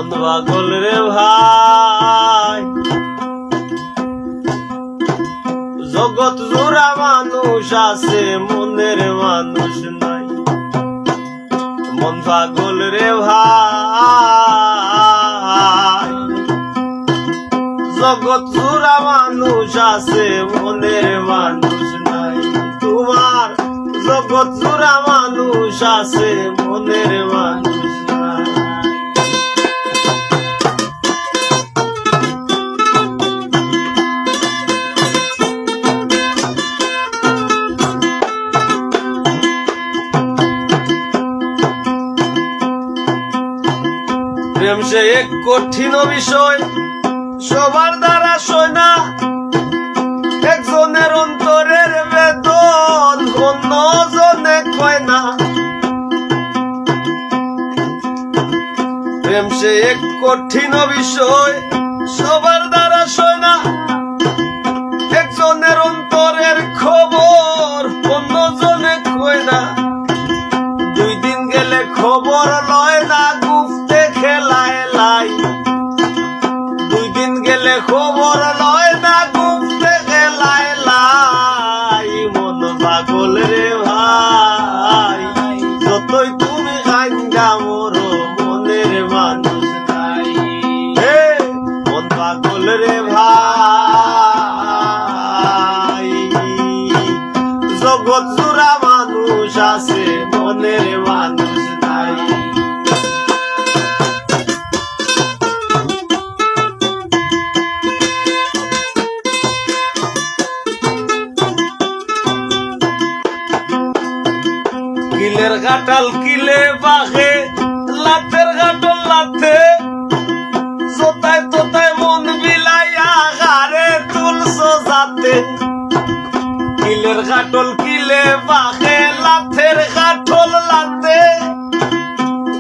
মন পাগল রে ভাই, জগৎ জোড়া মানুষ আছে মনের মানুষ নাই। মন পাগল রে ভাই, জগৎ জোড়া মানুষ আছে মনের মানুষ নাই। তোমার জগৎ জোড়া মানুষ আছে মনের মানুষ নাই। প্রেম সে এক কঠিন বিষয়, সবার দ্বারা সয় না। একজনের অন্তরের বেদন অন্যজনে কয় না। প্রেম সে এক কঠিন বিষয়, সবার দ্বারা সয় না। একজনের অন্তরের খবর অন্যজনে কয় না। 2 দিন গেলে খবর লয় না, গুপ্তে খেলায় লাই। 2 দিন গেলে খবর লয় না, গুপ্তে খেলায় লাই। মন পাগল রে ভাই, যতই তুমি কান্দা মরো মনের মানুষ নাই। মন পাগল রে ভাই, জগৎ জোড়া মানুষ আছে মনের মানুষ নাই। কিলের কাটাল কিলে বাঘে, লাথের কাটল লাথে। সোতায় তোতায় মন বিলাইয়া গারে তুলছো যাতে। কিলের কাটল কিলে বাঘে, লাথের কাটল লাথে।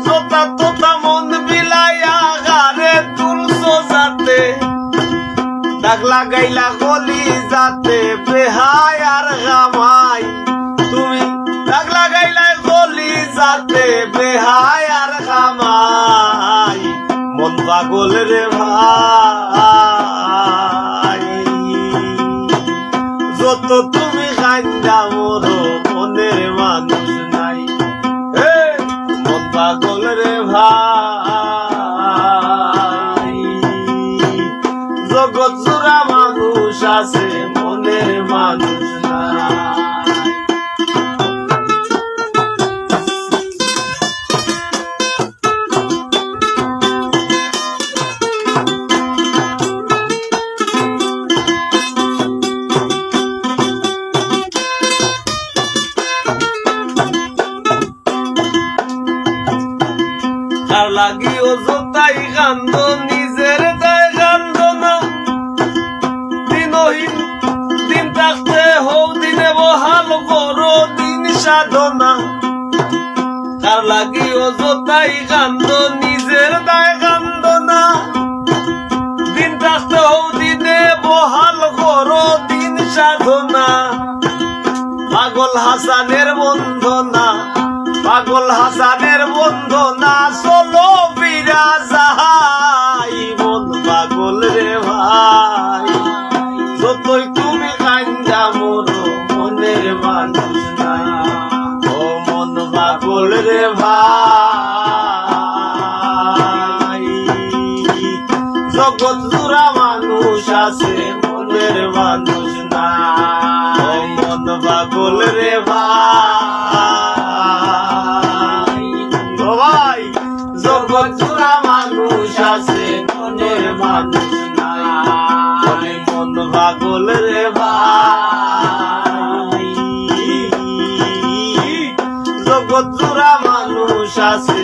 সোতা তোতা মন বিলাইয়া গারে তুলছো যাতে। দাগ লাগাইলা গলি যাতে বেহায় আর গামাই। তুমি দাগ লাগাইলা গলি যাতে বেহায় আর গামাই। মন পাগল রে ভাই, যত তুমি কান্দা মরো মনের মানুষ নাই। মন পাগল রে ভাই, জগৎ জোড়া মানুষ আছে মনের মানুষ নাই। কার লাগি অযথাই কান্দ, নিজের দায় কান্দ না। দিনহীন দিন থাকতে হও দিনে বহাল করো দিন সাধনা। কার লাগি অযথাই কান্দ, নিজের দায় কান্দ না। দিন থাকতে হও দিনে বহাল করো দিন সাধনা। পাগল হাসানের বন্ধনা, পাগল হাসানের বন্ধনা। চলো বিরা যাহাই, মন পাগল রে ভাই, যতই তুমি কান্দা মরো মনের মানুষ নাই। ও মন পাগল রে ভাই, জগৎ জোড়া মানুষ আছে মনের মানুষ নাই। ও মন পাগল রে ভাই, জগৎ জোড়া মানুষ আছে মনের মানুষ নাই। মন পাগল রে ভাই, জগৎ জোড়া মানুষ আছে